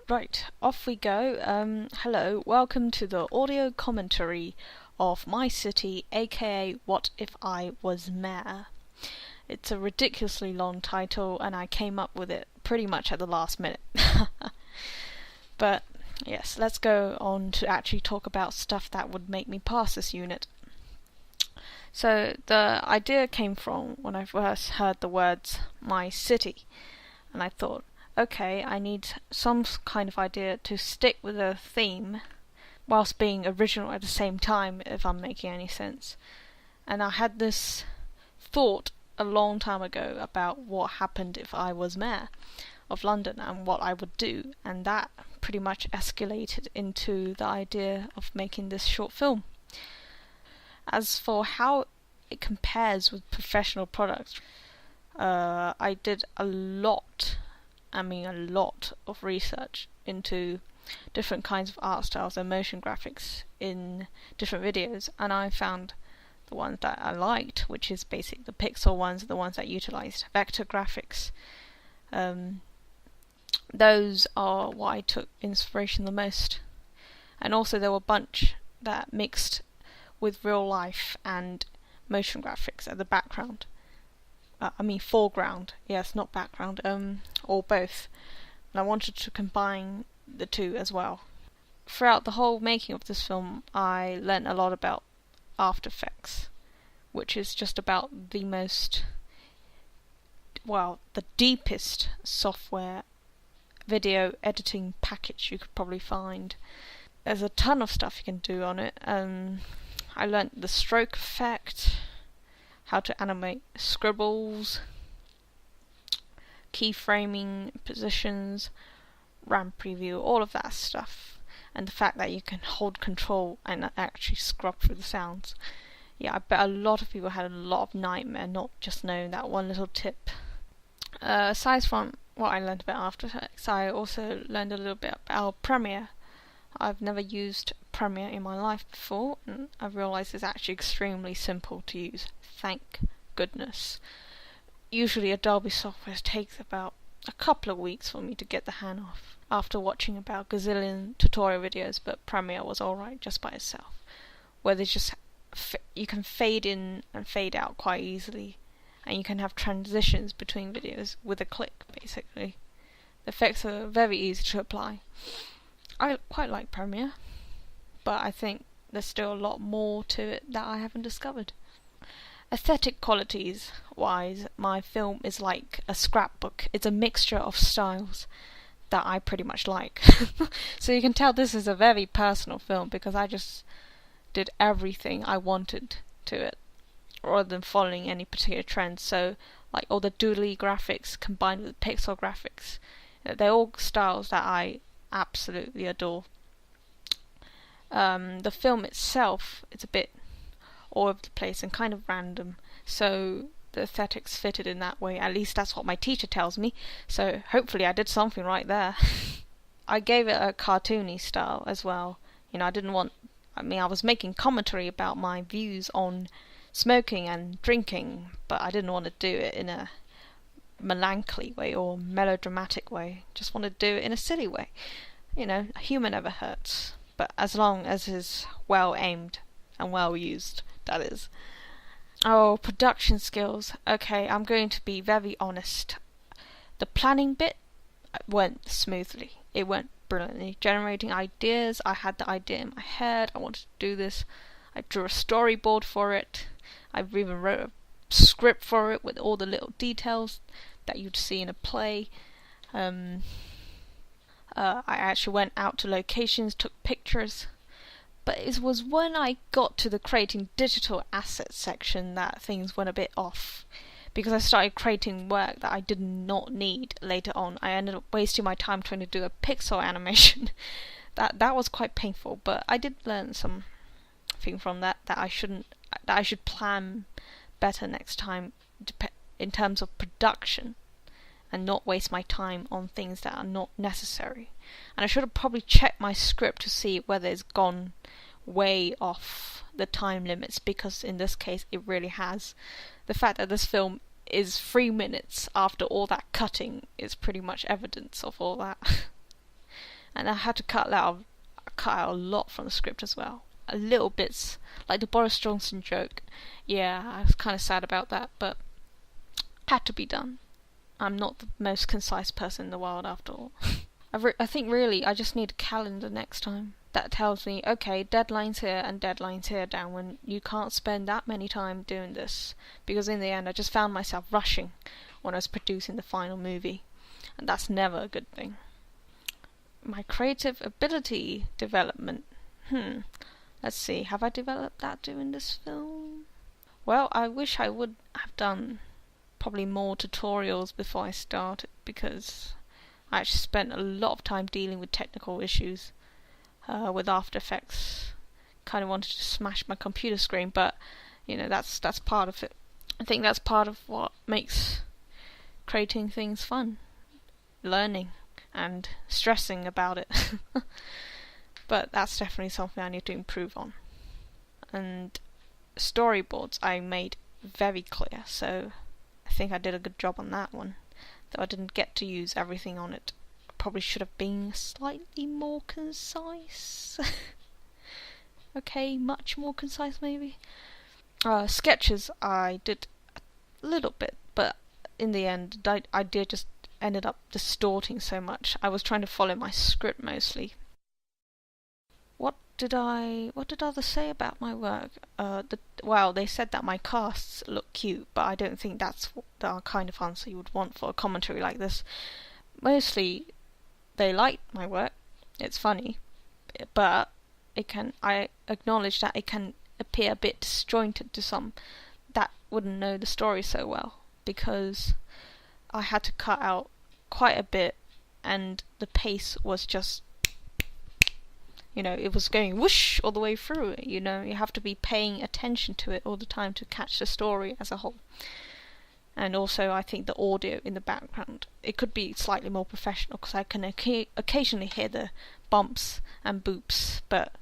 Right, off we go. Hello, welcome to the audio commentary of My City, aka What If I Was Mayor. It's a ridiculously long title and I came up with it pretty much at the last minute. But yes, let's go on to actually talk about stuff that would make me pass this unit. So the idea came from when I first heard the words My City, and I thought, okay, I need some kind of idea to stick with a theme whilst being original at the same time, if I'm making any sense. And I had this thought a long time ago about what happened if I was mayor of London and what I would do, and that pretty much escalated into the idea of making this short film. As for how it compares with professional products, I did a lot of research into different kinds of art styles and motion graphics in different videos, and I found the ones that I liked, which is basically the pixel ones, the ones that utilized vector graphics. Those are what I took inspiration the most. And also there were a bunch that mixed with real life and motion graphics at the background. Foreground, yes, not background, or both. And I wanted to combine the two as well. Throughout the whole making of this film, I learnt a lot about After Effects, which is just about the deepest software video editing package you could probably find. There's a ton of stuff you can do on it. I learnt the stroke effect, how to animate scribbles, keyframing positions, RAM preview, all of that stuff, and the fact that you can hold control and actually scrub through the sounds. Yeah, I bet a lot of people had a lot of nightmare not just knowing that one little tip. Aside from what I learned about After Effects, I also learned a little bit about Premiere. I've never used Premiere in my life before, and I've realised it's actually extremely simple to use. Thank goodness. Usually Adobe software takes about a couple of weeks for me to get the hang of after watching about a gazillion tutorial videos, but Premiere was alright just by itself, where there's just you can fade in and fade out quite easily, and you can have transitions between videos with a click, basically. The effects are very easy to apply. I quite like Premiere, but I think there's still a lot more to it that I haven't discovered. Aesthetic qualities wise, my film is like a scrapbook. It's a mixture of styles that I pretty much like. So you can tell this is a very personal film because I just did everything I wanted to it rather than following any particular trends. So like all the doodly graphics combined with pixel graphics, they're all styles that I absolutely adore. The film itself, it's a bit all over the place and kind of random, so the aesthetics fitted in that way. At least that's what my teacher tells me, so hopefully I did something right there. I gave it a cartoony style as well. I was making commentary about my views on smoking and drinking, but I didn't want to do it in a melancholy way or melodramatic way. Just want to do it in a silly way. Humor never hurts, but as long as it's well aimed and well used, that is. Oh, production skills. Okay, I'm going to be very honest. The planning bit went smoothly. It went brilliantly. Generating ideas, I had the idea in my head, I wanted to do this. I drew a storyboard for it. I even wrote a script for it with all the little details that you'd see in a play. I actually went out to locations, took pictures. But it was when I got to the creating digital assets section that things went a bit off. Because I started creating work that I did not need later on. I ended up wasting my time trying to do a pixel animation. That was quite painful, but I did learn something from that I should plan better next time in terms of production and not waste my time on things that are not necessary. And I should have probably checked my script to see whether it's gone way off the time limits, because in this case it really has. The fact that this film is 3 minutes after all that cutting is pretty much evidence of all that. and I had to cut out a lot from the script as well. A little bits, like the Boris Johnson joke. Yeah, I was kind of sad about that, but had to be done. I'm not the most concise person in the world after all. I think really I just need a calendar next time that tells me, okay, deadlines here and deadlines here, down when you can't spend that many time doing this, because in the end I just found myself rushing when I was producing the final movie, and that's never a good thing. My creative ability development. Let's see, have I developed that doing this film? Well, I wish I would have done probably more tutorials before I started, because I actually spent a lot of time dealing with technical issues with After Effects. Kind of wanted to smash my computer screen, but that's part of it. I think that's part of what makes creating things fun. Learning and stressing about it. But that's definitely something I need to improve on. And storyboards I made very clear, so I think I did a good job on that one. Though I didn't get to use everything on it. I probably should have been slightly more concise. Okay, much more concise maybe. Sketches I did a little bit, but in the end I did just ended up distorting so much. I was trying to follow my script mostly. What did others say about my work? Well, they said that my casts look cute, but I don't think that's the kind of answer you would want for a commentary like this. Mostly, they liked my work. It's funny, but I acknowledge that it can appear a bit disjointed to some that wouldn't know the story so well, because I had to cut out quite a bit, and the pace was just, it was going whoosh all the way through it. You have to be paying attention to it all the time to catch the story as a whole. And also, I think the audio in the background, it could be slightly more professional, because I can occasionally hear the bumps and boops, but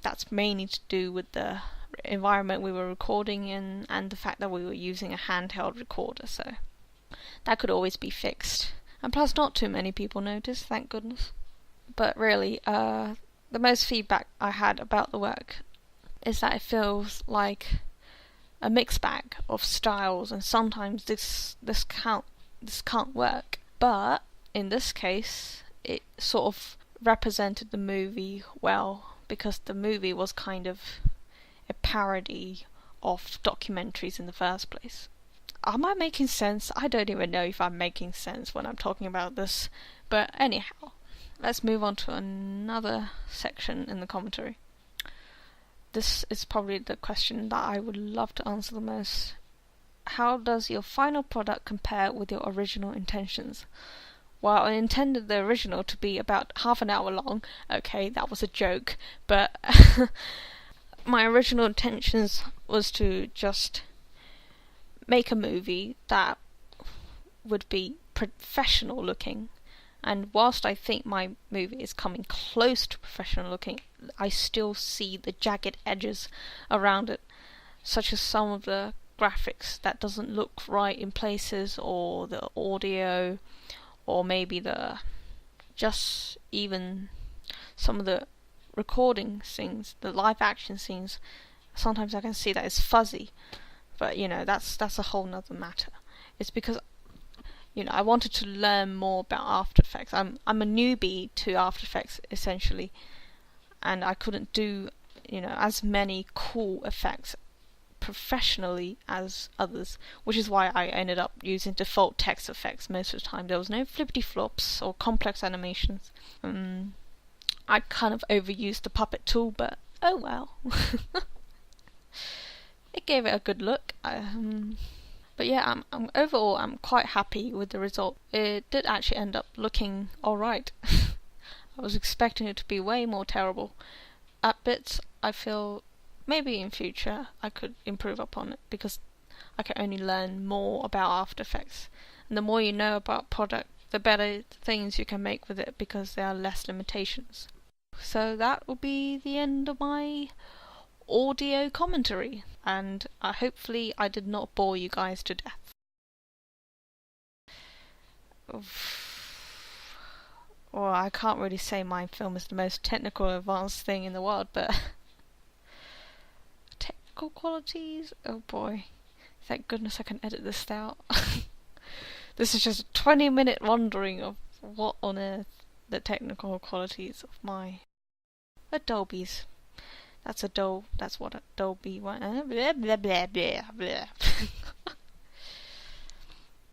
that's mainly to do with the environment we were recording in and the fact that we were using a handheld recorder, so that could always be fixed. And plus, not too many people noticed, thank goodness. But really, the most feedback I had about the work is that it feels like a mixed bag of styles, and sometimes this can't work. But in this case, it sort of represented the movie well, because the movie was kind of a parody of documentaries in the first place. Am I making sense? I don't even know if I'm making sense when I'm talking about this. But anyhow, let's move on to another section in the commentary. This is probably the question that I would love to answer the most. How does your final product compare with your original intentions? Well, I intended the original to be about half an hour long. Okay, that was a joke. But my original intentions was to just make a movie that would be professional looking. And whilst I think my movie is coming close to professional looking, I still see the jagged edges around it, such as some of the graphics that doesn't look right in places, or the audio, or maybe just even some of the recording scenes, the live action scenes. Sometimes I can see that it's fuzzy, but that's a whole nother matter. It's because I wanted to learn more about After Effects. I'm a newbie to After Effects essentially, and I couldn't do as many cool effects professionally as others, which is why I ended up using default text effects most of the time. There was no flippity flops or complex animations. I kind of overused the puppet tool, but oh well. It gave it a good look. But yeah, overall I'm quite happy with the result. It did actually end up looking alright. I was expecting it to be way more terrible. At bits, I feel maybe in future I could improve upon it, because I can only learn more about After Effects. And the more you know about product, the better things you can make with it, because there are less limitations. So that will be the end of my audio commentary, and hopefully I did not bore you guys to death. Well, I can't really say my film is the most technical advanced thing in the world, but technical qualities? Oh boy. Thank goodness I can edit this out. This is just a 20-minute wondering of what on earth the technical qualities of my Adobe's. That's what Adobe. Blah, blah, blah, blah, blah.